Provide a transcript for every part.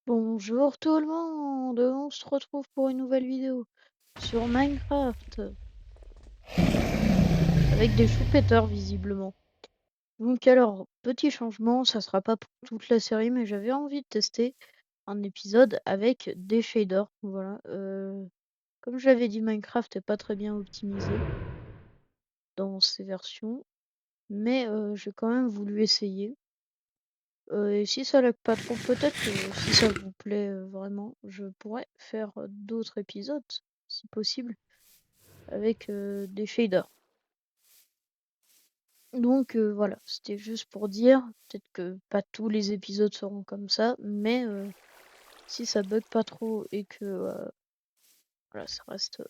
Bonjour tout le monde, on se retrouve pour une nouvelle vidéo sur Minecraft avec des choupetteurs visiblement. Donc alors, petit changement, ça sera pas pour toute la série, mais j'avais envie de tester un épisode avec des shaders. Voilà, comme j'avais dit, Minecraft est pas très bien optimisé dans ces versions, mais j'ai quand même voulu essayer. Et si ça lag pas trop, peut-être que si ça vous plaît vraiment, je pourrais faire d'autres épisodes, si possible, avec des shaders. Donc voilà, c'était juste pour dire, peut-être que pas tous les épisodes seront comme ça, mais si ça bug pas trop et que voilà, ça reste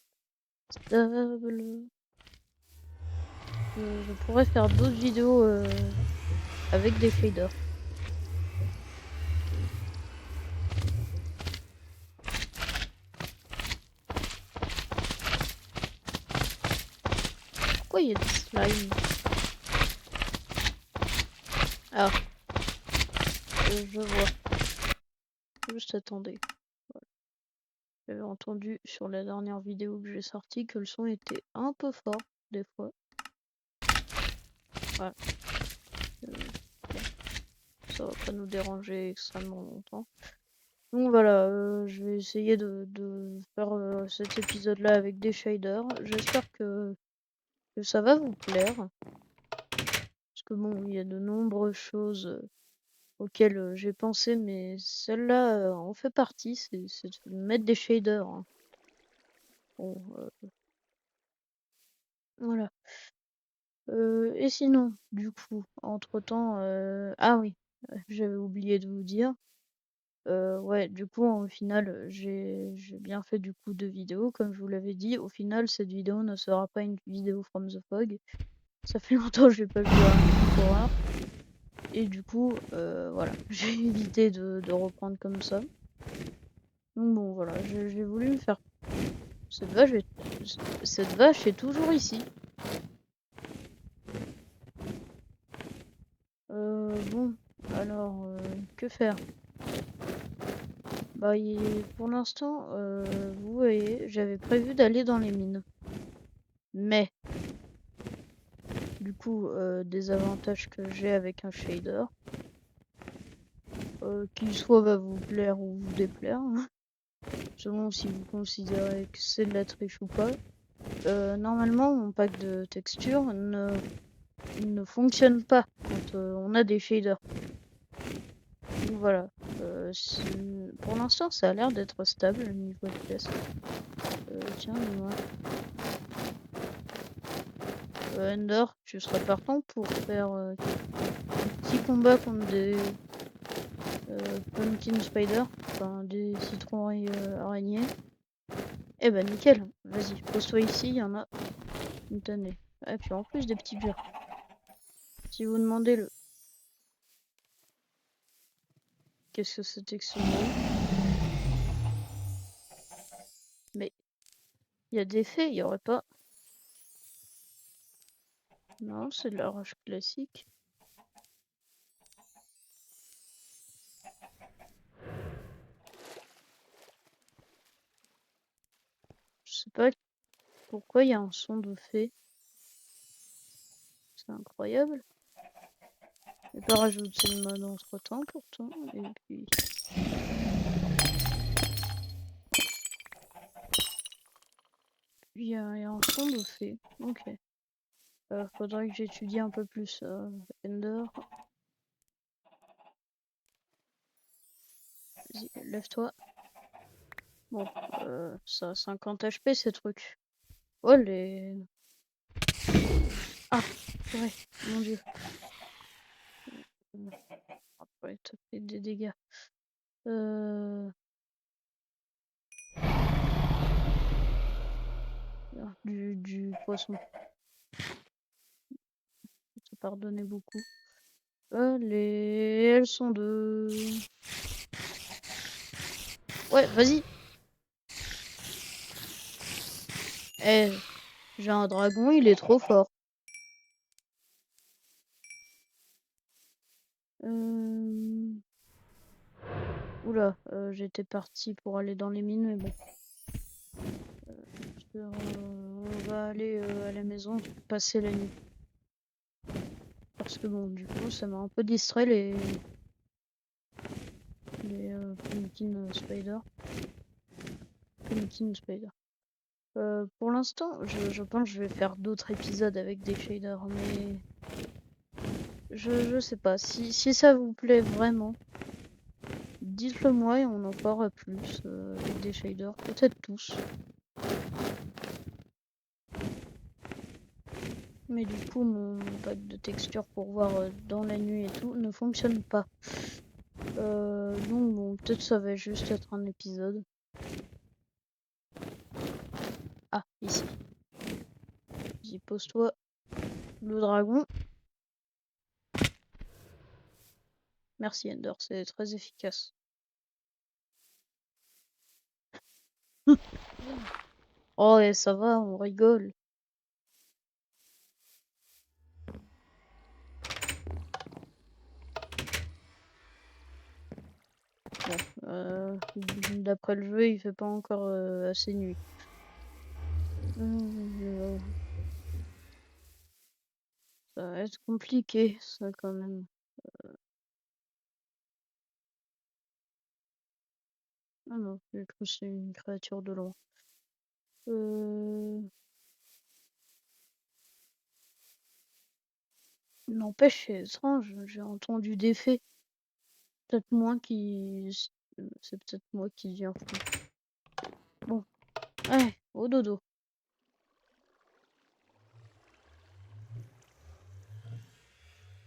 stable, je pourrais faire d'autres vidéos avec des shaders. Pourquoi il y a des slimes? Ah, je vois. Juste attendez. J'avais entendu sur la dernière vidéo que j'ai sortie que le son était un peu fort, des fois. Voilà. Bon, ça va pas nous déranger extrêmement longtemps. Donc voilà, je vais essayer de faire cet épisode-là avec des shaders. J'espère que ça va vous plaire. Parce que bon, il y a de nombreuses choses auxquelles j'ai pensé, mais celle-là en fait partie, c'est de mettre des shaders, hein. Bon, voilà. Et sinon, du coup, entre-temps, ah oui, j'avais oublié de vous dire. Ouais, du coup, au final, j'ai bien fait du coup 2 vidéos, comme je vous l'avais dit. Au final, cette vidéo ne sera pas une vidéo From the Fog. Ça fait longtemps que j'ai pas joué à Minecraft Horror. Et du coup, voilà, j'ai évité de reprendre comme ça. Donc bon, voilà, j'ai voulu me faire... Cette vache est toujours ici. Bon, alors, que faire? Bah, pour l'instant, vous voyez, j'avais prévu d'aller dans les mines. Mais, du coup, des avantages que j'ai avec un shader, qu'il soit va vous plaire ou vous déplaire, hein, selon si vous considérez que c'est de la triche ou pas. Normalement, mon pack de texture ne fonctionne pas quand on a des shaders. Donc voilà. Pour l'instant, ça a l'air d'être stable au niveau de pièces. Tiens, dis-moi. Ender, tu serais partant pour faire un petit combat contre des pumpkin spider, enfin des citrons araignées. Eh ben nickel, vas-y, pose-toi ici, il y en a une tannée. Et puis en plus des petits burs. Si vous demandez le... Qu'est-ce que c'était que ce bruit? Mais il y a des faits, il y aurait pas... Non, c'est de la roche classique. Je sais pas pourquoi il y a un son de fée. C'est incroyable. J'ai pas rajouté le mode entre temps pourtant. Et puis... Il y a un son de fée. Ok. Faudrait que j'étudie un peu plus Ender. Vas-y, lève-toi. Bon, ça a 50 HP ces trucs. Oh les... Ah, ouais, mon dieu. Après, ça fait des dégâts. Du poisson. Ça pardonnait beaucoup. Elles sont de... Ouais, vas-y. Eh, j'ai un dragon, il est trop fort. Oui, Oula, j'étais parti pour aller dans les mines, mais bon. On va aller à la maison passer la nuit. Parce que bon, du coup, ça m'a un peu distrait les Pumpkin Spider. Pumpkin Spider. Pour l'instant, je pense que je vais faire d'autres épisodes avec des shaders, mais je sais pas. Si ça vous plaît vraiment, dites-le moi et on en fera plus avec des shaders, peut-être tous. Mais du coup, mon pack de texture pour voir dans la nuit et tout ne fonctionne pas. Donc bon, peut-être ça va juste être un épisode. Ah, ici. Vas-y, pose-toi. Le dragon. Merci Ender, c'est très efficace. Oh, et ça va, on rigole. Bon, d'après le jeu, il fait pas encore assez nuit. Ça va être compliqué, ça, quand même. Ah non, j'ai cru que c'est une créature de loin. N'empêche, c'est étrange, j'ai entendu des faits. Peut-être moi qui... C'est peut-être moi qui viens fou. Bon, allez, au dodo.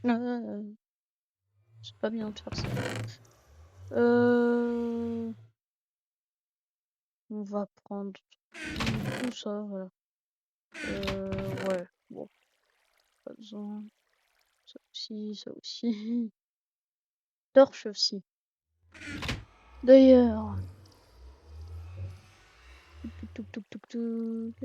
C'est pas bien de faire ça. On va prendre tout ça, voilà. Ouais, bon, pas besoin. Ça aussi, ça aussi. Torche aussi. D'ailleurs. Touc, touc, touc, touc.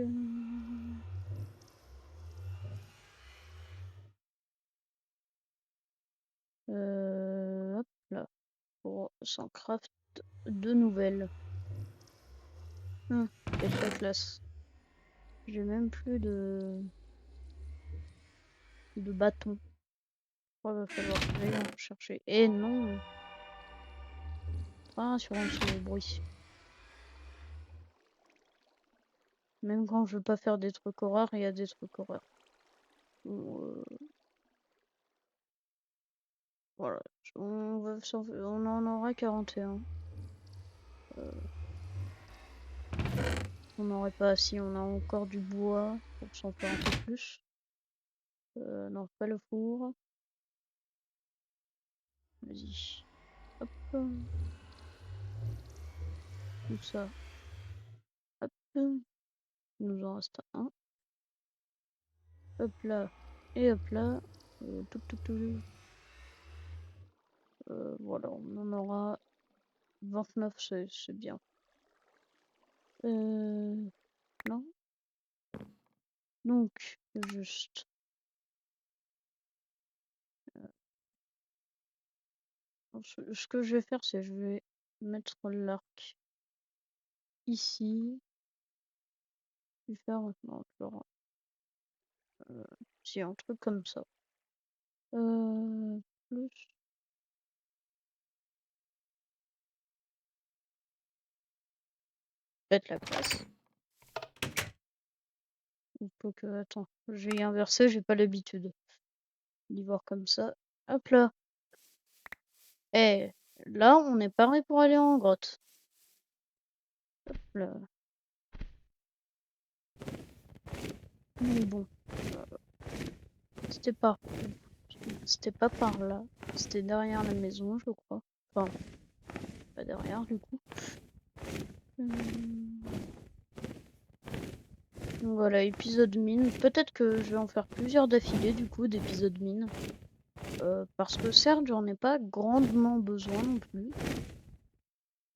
Hop là. Pour s'en craft de nouvelles. Quelle la classe. J'ai même plus de bâton. Il va falloir que j'aille en chercher. Et non. Ah, sur un petit bruit. Même quand je veux pas faire des trucs horreurs, il y a des trucs horreurs. Voilà. On en aura 41. On n'aurait pas si on a encore du bois pour s'en faire un peu plus. Non, pas le four. Vas-y. Hop. Tout ça. Hop. Il nous en reste un. Hop là. Et hop là. Voilà, on en aura 29, c'est bien. Non. Donc, juste. Ce que je vais faire, c'est je vais mettre l'arc ici. Puis faire maintenant si un truc comme ça. Plus. Peut-être la place. Il faut que. Attends, j'ai inversé, j'ai pas l'habitude d'y voir comme ça. Hop là. Eh, là, on est paré pour aller en grotte. Hop là. Mais bon. C'était pas. C'était pas par là. C'était derrière la maison, je crois. Enfin, pas derrière, du coup. Donc voilà, épisode mine. Peut-être que je vais en faire plusieurs d'affilée, du coup, d'épisodes mine. Parce que certes, j'en ai pas grandement besoin non plus.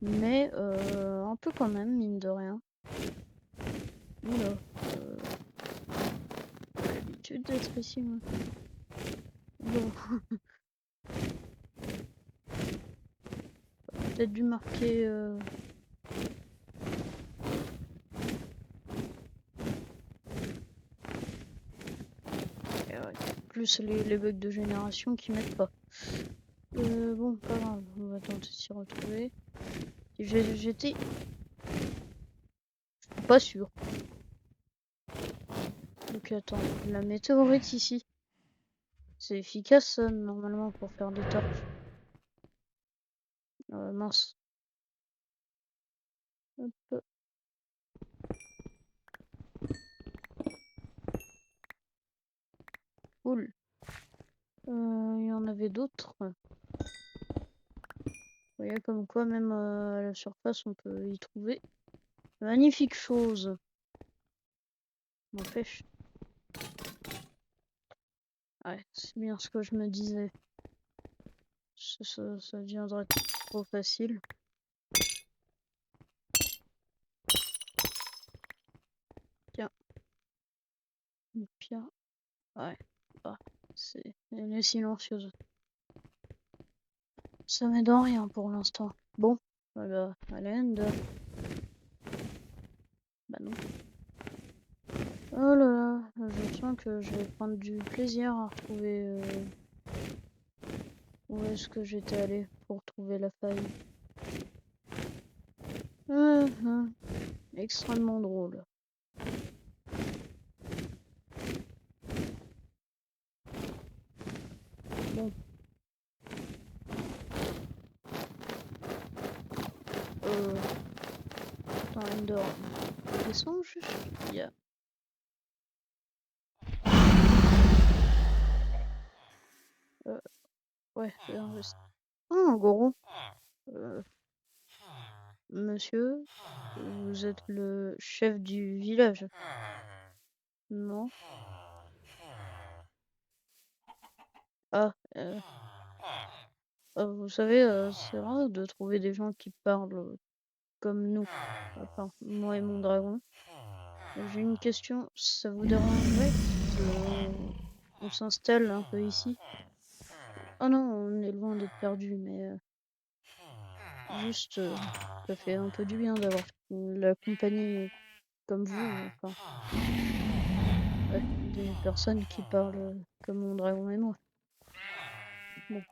Mais un peu quand même, mine de rien. Oula. J'ai l'habitude d'être ici, moi. Bon. peut-être dû marquer... et ouais, plus les bugs de génération qui m'aident pas. Bon, pas grave, on va tenter de s'y retrouver. J'étais pas sûr. Donc attends, la météorite ici. C'est efficace ça, normalement pour faire des torches. Mince. Hop. Cool. Il y en avait d'autres. Vous voyez comme quoi même à la surface on peut y trouver de magnifiques choses. N'empêche. Ouais, c'est bien ce que je me disais. Ça deviendrait trop facile. Tiens. Une pierre. Ouais. Bah, elle est silencieuse. Ça m'aide en rien pour l'instant. Bon. Voilà. Allez, Ender. Bah non. Oh là là, je sens que je vais prendre du plaisir à retrouver où est-ce que j'étais allé pour trouver la faille. Extrêmement drôle. Bon. Attends, Ender. Descends juste. Yeah. Ouais, oh, un goron. Monsieur, vous êtes le chef du village? Non. Ah, vous savez, c'est rare de trouver des gens qui parlent comme nous, à part moi et mon dragon. J'ai une question, ça vous dérangerait on s'installe un peu ici? Oh non, on est loin d'être perdu, mais juste, ça fait un peu du bien d'avoir la compagnie comme vous, enfin, ouais, des personnes qui parlent comme mon dragon et moi. Bon.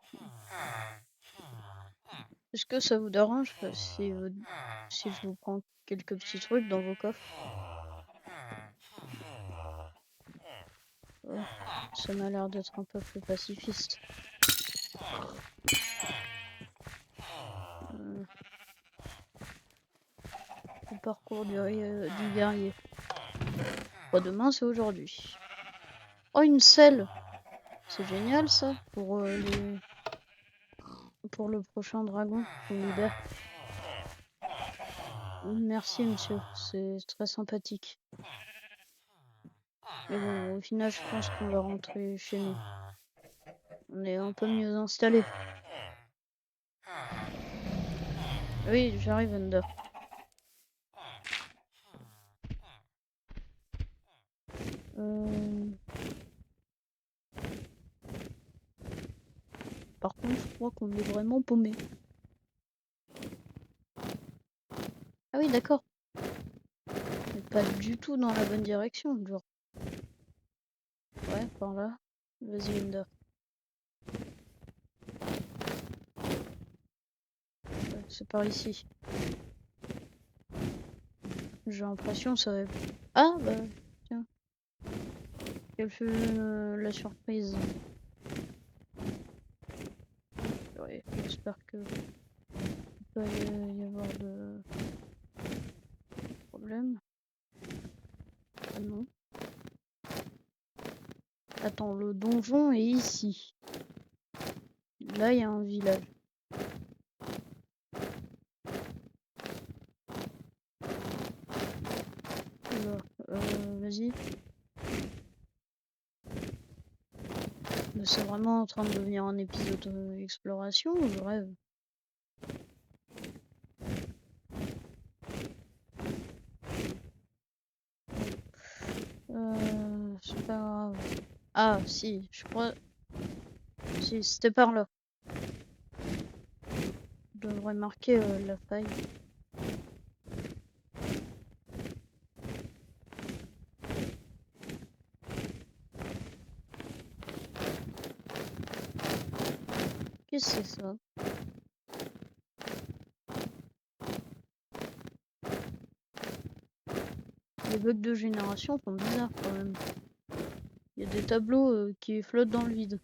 Est-ce que ça vous dérange si je vous prends quelques petits trucs dans vos coffres? Oh, ça m'a l'air d'être un peu plus pacifiste. Le parcours du guerrier. Pas demain, c'est aujourd'hui. Oh, une selle! C'est génial ça pour le prochain dragon qu'on libère. Merci monsieur, c'est très sympathique. Mais bon, au final, je pense qu'on va rentrer chez nous. On est un peu mieux installé. Oui, j'arrive, Ender. Par contre, je crois qu'on est vraiment paumé. Ah oui, d'accord. Mais pas du tout dans la bonne direction, genre. Ouais, par là. Vas-y, Ender. Ouais, c'est par ici. J'ai l'impression que ça va... Ah, bah, tiens. Quelle fut la surprise? Ouais, j'espère que il va y avoir de problème. Ah non. Attends, le donjon est ici. Là, il y a un village. Vas-y. C'est vraiment en train de devenir un épisode exploration ou je rêve? C'est pas grave. Ah, si, je crois... Si, c'était par là. devrais marquer la faille. Qu'est-ce que c'est ça? Les bugs de génération sont bizarres quand même. Il y a des tableaux qui flottent dans le vide.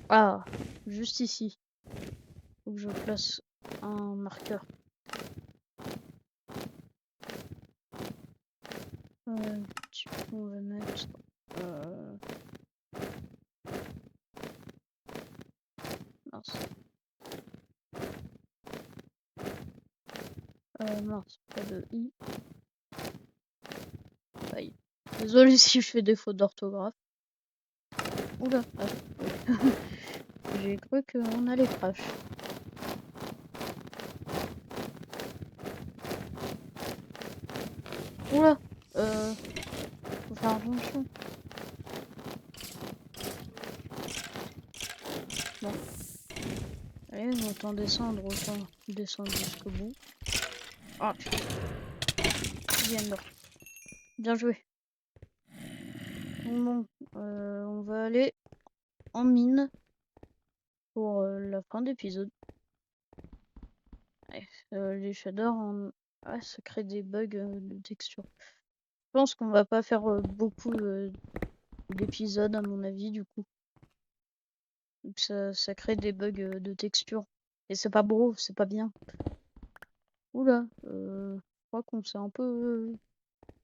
Ah, juste ici. Faut que je place un marqueur. On va mettre... Mince. Mince, pas de I. Aïe. Désolé si je fais des fautes d'orthographe. Oula, ah, oui. J'ai cru qu'on allait crash. Oula, faut faire attention. Bon. Allez, autant descendre, autant descendre jusqu'au bout. Ah, putain. Bien mort. Bien joué. Bon, on va aller en mine pour la fin d'épisode. Les shaders, ah, ça crée des bugs de texture. Je pense qu'on va pas faire beaucoup d'épisodes à mon avis du coup. Donc ça crée des bugs de texture. Et c'est pas beau, c'est pas bien. Oula, je crois qu'on s'est un peu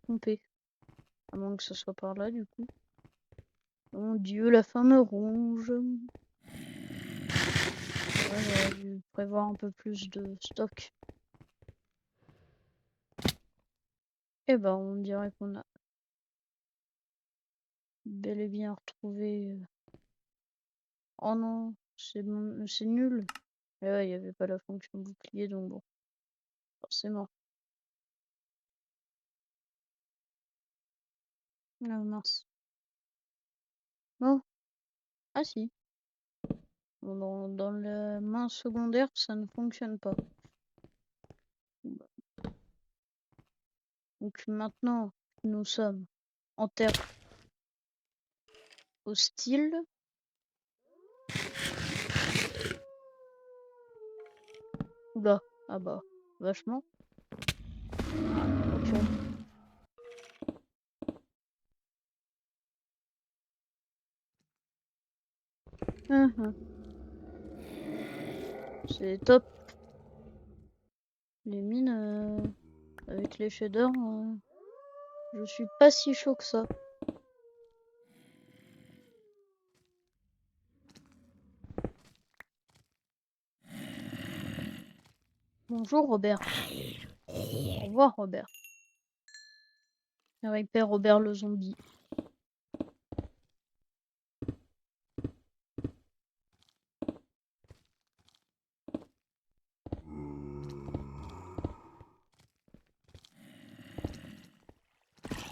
trompé. À moins que ce soit par là du coup. Mon dieu, la faim me ronge. Ouais, j'aurais dû prévoir un peu plus de stock. Et ben, on dirait qu'on a bel et bien retrouvé. Oh non, c'est nul. Et ouais, il n'y avait pas la fonction bouclier, donc bon, forcément. Ah mince. Oh, ah si. Bon, dans la main secondaire, ça ne fonctionne pas. Donc maintenant, nous sommes en terre hostile. Oula, ah bah, vachement. Ok. C'est top. Les mines avec les shaders, je suis pas si chaud que ça. Bonjour Robert. Au revoir Robert. Père Robert le zombie.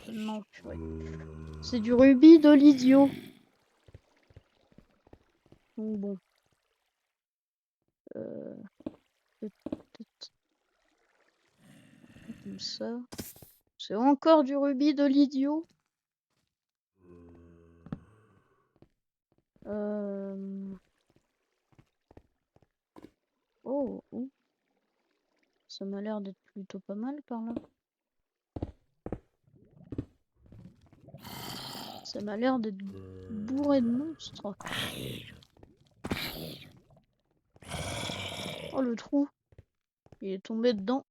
Non, purée. C'est du rubis de l'idiot. Donc bon. Peut-être comme ça. C'est encore du rubis de l'idiot. Oh, oh. Ça m'a l'air d'être plutôt pas mal par là. Ça m'a l'air d'être bourré de monstres. Oh le trou. Il est tombé dedans.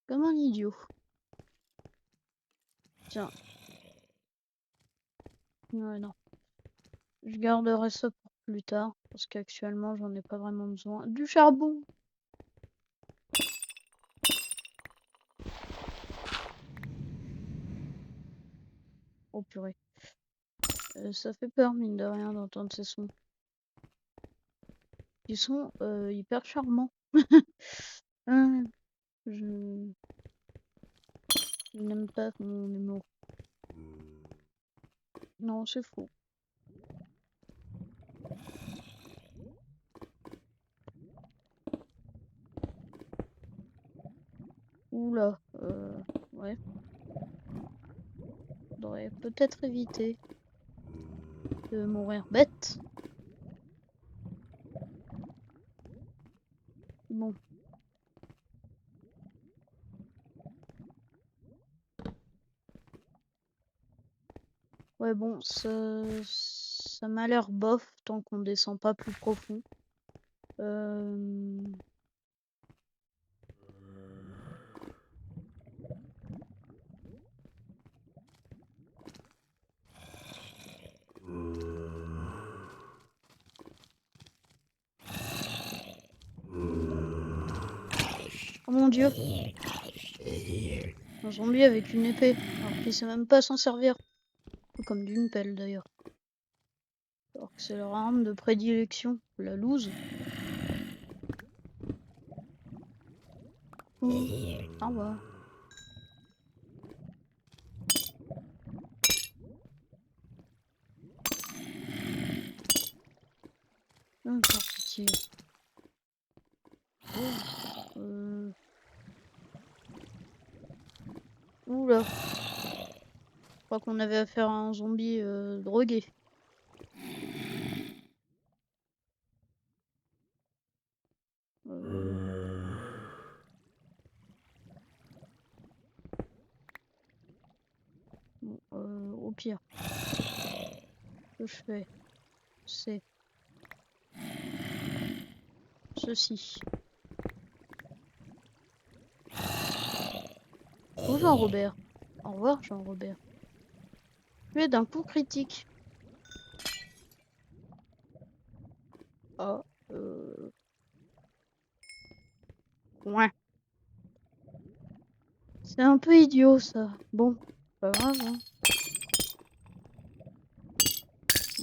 Comme un idiot. Tiens. Ouais, non. Je garderai ça pour plus tard. Parce qu'actuellement, j'en ai pas vraiment besoin. Du charbon. Oh purée. Ça fait peur, mine de rien, d'entendre ces sons. Ils sont hyper charmants. Je n'aime pas mon humour. Non, c'est faux. Oula, ouais. Faudrait peut-être éviter de mourir bête. Bon. Ouais, bon, ça m'a l'air bof tant qu'on descend pas plus profond. Oh mon dieu! Un zombie avec une épée, alors qu'il sait même pas s'en servir. Comme d'une pelle d'ailleurs. Alors que c'est leur arme de prédilection, la loose. Oh, au revoir. Par pitié. Oh, oula. Je crois qu'on avait affaire à un zombie drogué. Bon, au pire, ce que je fais, c'est ceci. Oh Jean-Robert. Au revoir Jean-Robert. Tu es d'un coup critique. Ah, ouais. C'est un peu idiot ça. Bon, pas grave, hein.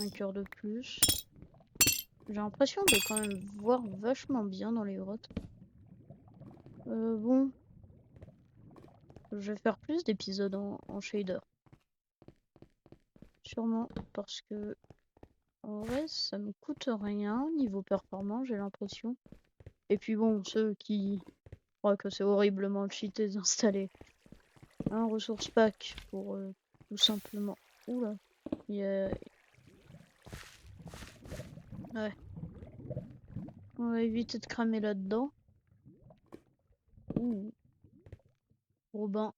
Un cœur de plus. J'ai l'impression de quand même voir vachement bien dans les grottes. Bon. Je vais faire plus d'épisodes en shader. Sûrement parce que en vrai ça me coûte rien niveau performance, j'ai l'impression. Et puis bon, ceux qui croient que c'est horriblement cheaté d'installer un ressource pack pour tout simplement. Oula, il y a... Ouais. On va éviter de cramer là-dedans. Ouh. Robin.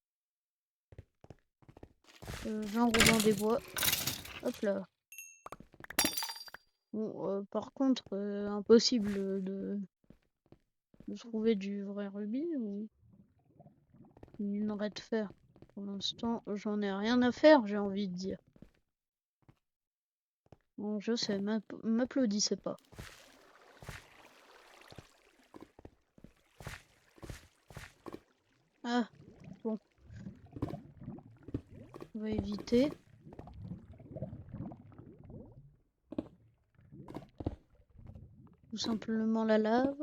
Jean Robin des Bois. Hop là. Bon, par contre, impossible de trouver du vrai rubis ou une minerai de fer. Pour l'instant, j'en ai rien à faire, j'ai envie de dire. Bon, je sais, m'applaudissez pas. Ah, bon. On va éviter. Tout simplement la lave.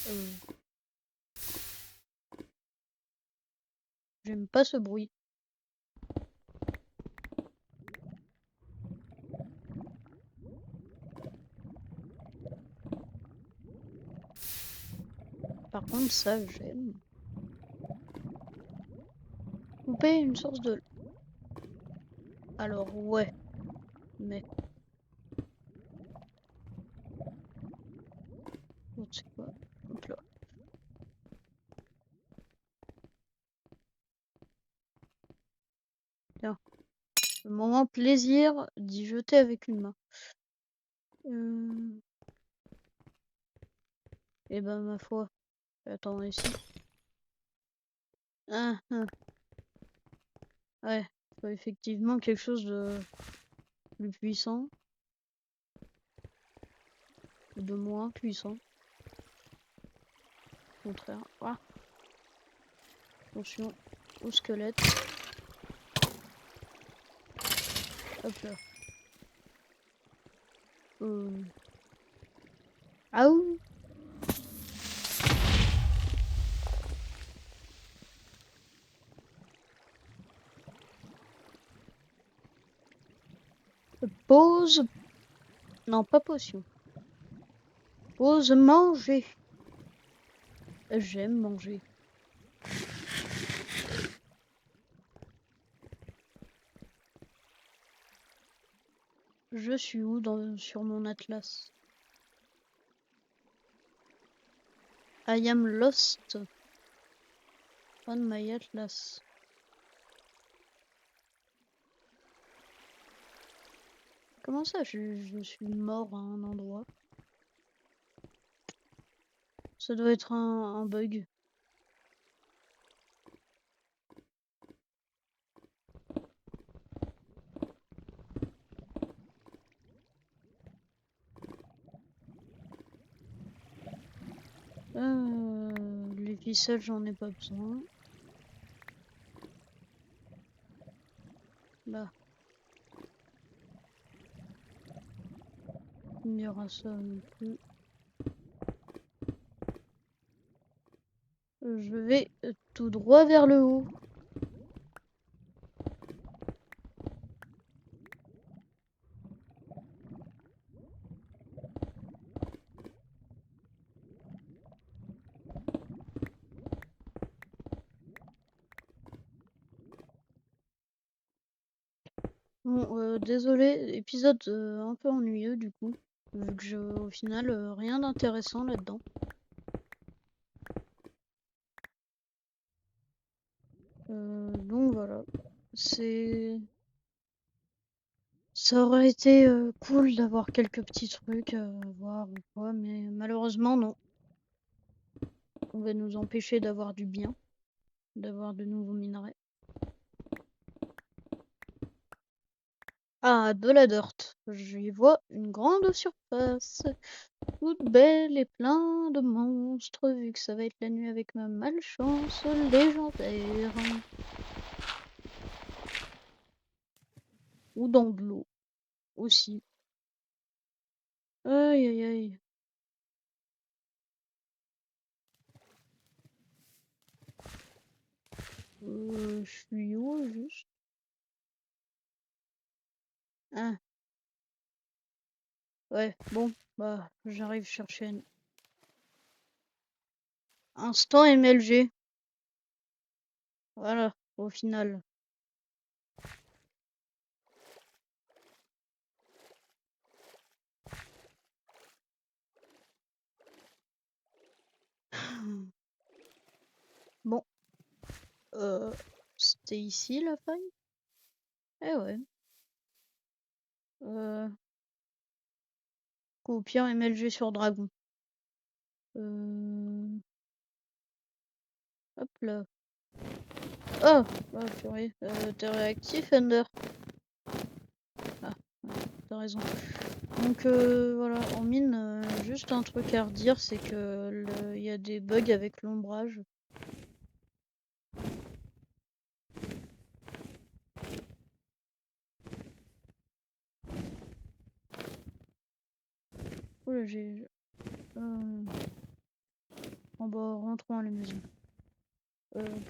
Oh. J'aime pas ce bruit. Par contre, ça, j'aime. Couper une source de... Alors, ouais. Mais... Bon, c'est quoi? Hop là. Tiens. Le moment plaisir d'y jeter avec une main. Eh ben, ma foi. Attends, ici. Ah, ah. Ouais. Faut effectivement quelque chose de plus puissant. Ou de moins puissant. Au contraire. Ah. Attention au squelette. Hop là. Ah ouh. Pause. Non, pas potion. Pause manger. J'aime manger. Je suis où sur mon atlas? I am lost on my atlas. Comment ça, je suis mort à un endroit? Ça doit être un bug. Les ficelles, j'en ai pas besoin. Là. Il y aura ça non plus. Je vais tout droit vers le haut. Bon, désolé, épisode un peu ennuyeux du coup, vu que au final rien d'intéressant là-dedans. Donc voilà, c'est ça aurait été cool d'avoir quelques petits trucs à voir ou quoi, mais malheureusement non. On va nous empêcher d'avoir du bien, d'avoir de nouveaux minerais. Ah, de la dirt. J'y vois une grande surface, toute belle et plein de monstres, vu que ça va être la nuit avec ma malchance légendaire. Ou dans de l'eau, aussi. Aïe aïe aïe. Je suis où, juste? Ah, ouais, bon, bah, j'arrive chercher un instant MLG. Voilà, au final. Bon, c'était ici la faille? Eh ouais. Euh, Au pire, MLG sur dragon. Hop là. Oh! Oh purée. T'es réactif, Ender? Ah, ouais, t'as raison. Donc voilà, en mine, juste un truc à redire, c'est que il y a des bugs avec l'ombrage. Oula, j'ai... Bon bah, rentrons à la maison.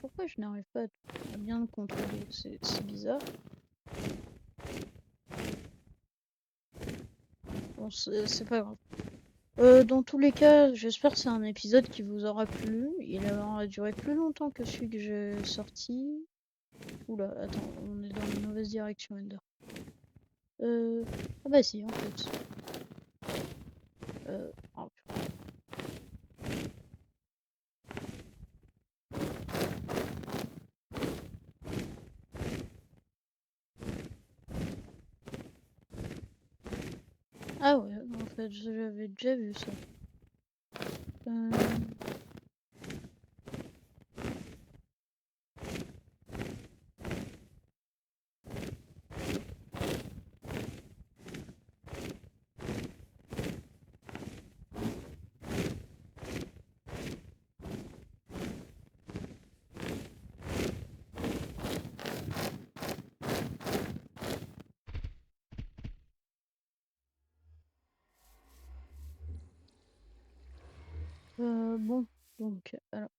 Pourquoi je n'arrive pas à bien le contrôler? C'est bizarre. Bon, c'est pas grave. Dans tous les cas, j'espère que c'est un épisode qui vous aura plu. Il aura duré plus longtemps que celui que j'ai sorti. Oula, attends, on est dans une mauvaise direction, Ender. Ah bah si, en fait. Oh, ah ouais, en fait, j'avais déjà vu ça. Euh, bon, donc, alors.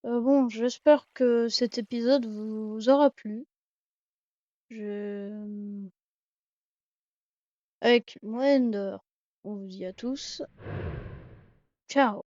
Bon, j'espère que cet épisode vous aura plu. Avec moi, Ender, on vous dit à tous. Ciao.